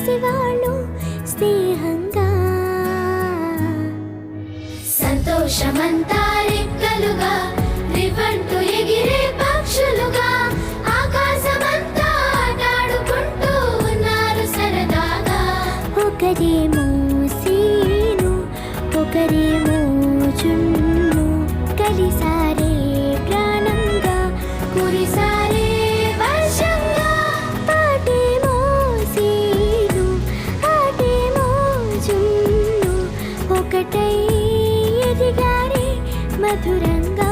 పసివాళ్ళు స్నేహంగా సంతోషమంతా రెక్కలుగా రివ్వంటూ ఎగిరే పక్షులుగా ఆకాశమంతా ఆటాడుకుంటూ ఉన్నారు సరదాగా. ఒకరేమో సీను ఒకరేమో చున్ను కలిసారే ప్రాణంగా కురిసారే వర్షంగా. పాటేమో సీను ఆటేమో చున్ను ఒకటై ఎదిగారే మధురంగా.